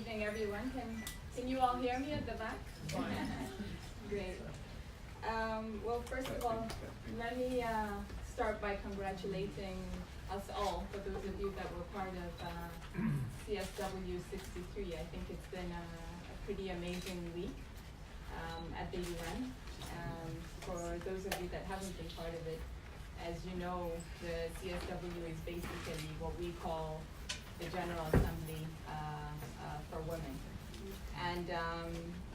evening, everyone. Can you all hear me at the back? Great. Well, first of all, let me start by congratulating us all, for those of you that were part of CSW63. I think it's been a pretty amazing week at the UN. For those of you that haven't been part of it, as you know, the CSW is basically what we call the General Assembly for women. And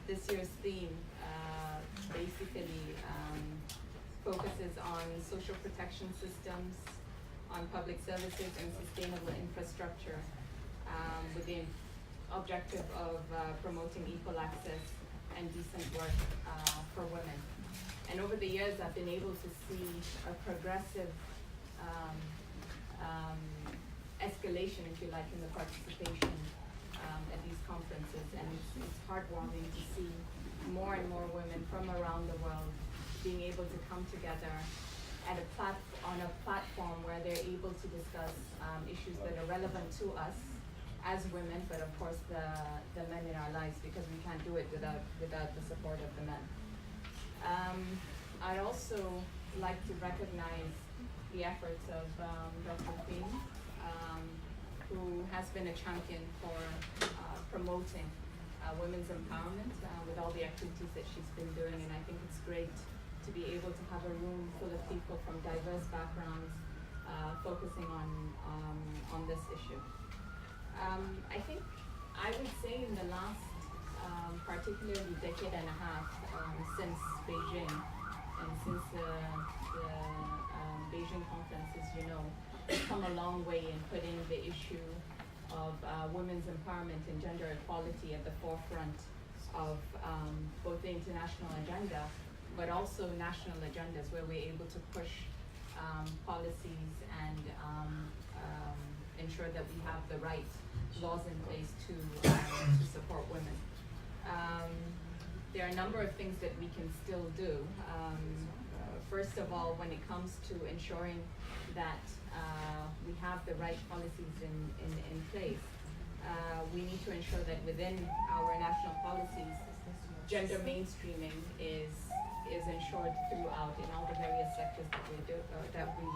this year's theme basically focuses on social protection systems, on public services and sustainable infrastructure, with the objective of promoting equal access and decent work for women. And over the years, I've been able to see a progressive escalation, if you like, in the participation at these conferences. And it's heartwarming to see more and more women from around the world being able to come together at on a platform where they're able to discuss issues that are relevant to us as women, but of course the men in our lives, because we can't do it without the support of the men. I'd also like to recognize the efforts of Dr. Queen, who has been a champion for promoting women's empowerment with all the activities that she's been doing, and I think it's great to be able to have a room full of people from diverse backgrounds focusing on this issue. I think I would say in the last particularly decade and a half since Beijing and since the Beijing conference, as you know, we've come a long way in putting the issue of women's empowerment and gender equality at the forefront of both the international agenda, but also national agendas where we're able to push policies and ensure that we have the right laws in place to support women. There are a number of things that we can still do. First of all, when it comes to ensuring that we have the right policies in place, we need to ensure that within our national policies, gender mainstreaming is ensured throughout in all the various sectors that we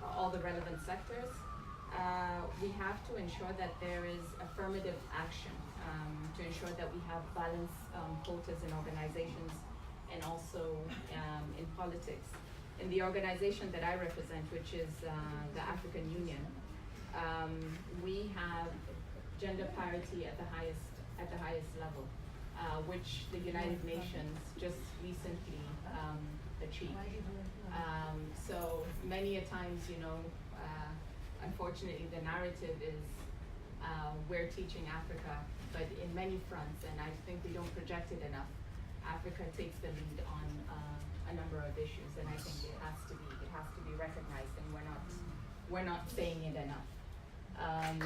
all the relevant sectors. We have to ensure that there is affirmative action to ensure that we have balanced quotas in organizations and also in politics. In the organization that I represent, which is the African Union, we have gender parity at the highest level, which the United Nations just recently achieved. So many a times, you know, unfortunately, the narrative is we're teaching Africa, but in many fronts, and I think we don't project it enough, Africa takes the lead on a number of issues, and I think it has to be recognized, and we're not saying it enough.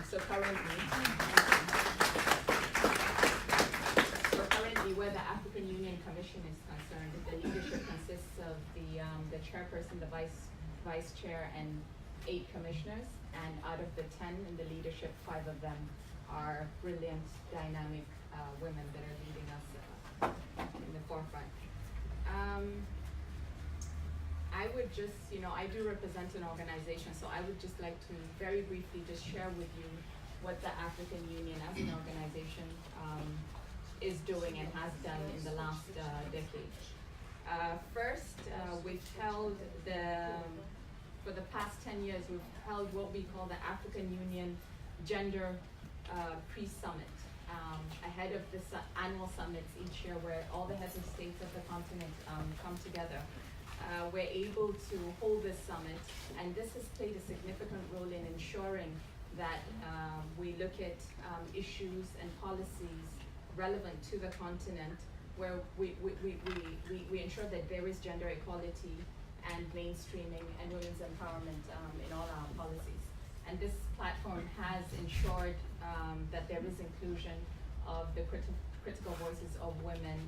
So currently, where the African Union Commission is concerned, the leadership consists of the chairperson, the vice chair, and 8 commissioners, and out of the 10 in the leadership, 5 of them are brilliant, dynamic women that are leading us in the forefront. I would just, you know, I do represent an organization, so I would just like to very briefly just share with you what the African Union as an organization is doing and has done in the last decade. First, we've held for the past 10 years, we've held what we call the African Union Gender Pre-Summit, ahead of the annual summits each year where all the heads of states of the continent come together. We're able to hold this summit, and this has played a significant role in ensuring that we look at issues and policies relevant to the continent, where we ensure that there is gender equality and mainstreaming and women's empowerment in all our policies. And this platform has ensured that there is inclusion of the critical voices of women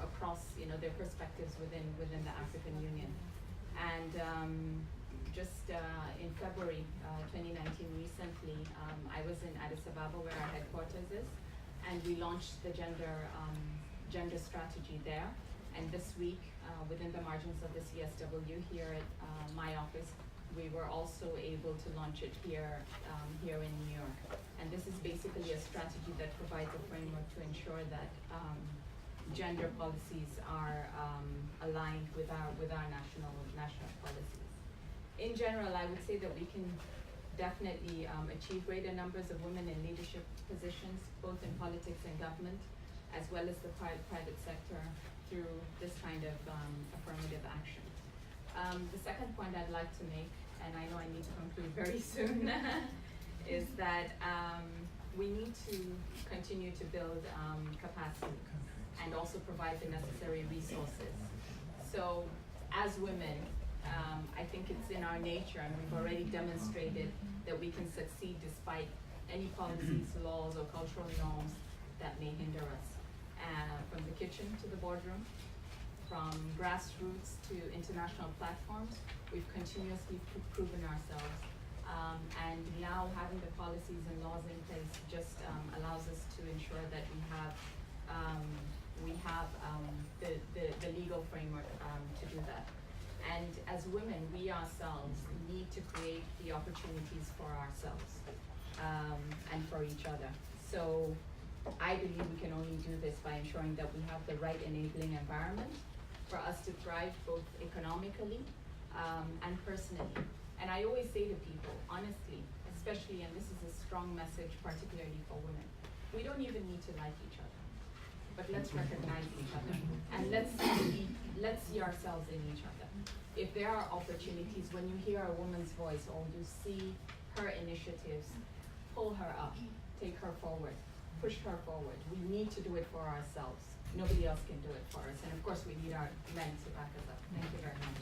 across, you know, their perspectives within the African Union. And just in February 2019, recently, I was in Addis Ababa where our headquarters is, and we launched the gender strategy there. And this week, within the margins of the CSW here at my office, we were also able to launch it here in New York. And this is basically a strategy that provides a framework to ensure that gender policies are aligned with our national policies. In general, I would say that we can definitely achieve greater numbers of women in leadership positions, both in politics and government, as well as the private sector, through this kind of affirmative action. The second point I'd like to make, and I know I need to conclude very soon, is that we need to continue to build capacity and also provide the necessary resources. So as women, I think it's in our nature, and we've already demonstrated that we can succeed despite any policies, laws, or cultural norms that may hinder us. From the kitchen to the boardroom, from grassroots to international platforms, we've continuously proven ourselves. And now having the policies and laws in place just allows us to ensure that we have the legal framework to do that. And as women, we ourselves need to create the opportunities for ourselves and for each other. So I believe we can only do this by ensuring that we have the right enabling environment for us to thrive both economically and personally. And I always say to people, honestly, especially, and this is a strong message particularly for women, we don't even need to like each other, but let's recognize each other and let's see ourselves in each other. If there are opportunities, when you hear a woman's voice or you see her initiatives, pull her up, take her forward, push her forward. We need to do it for ourselves. Nobody else can do it for us. And of course, we need our men to back us up. Thank you very much.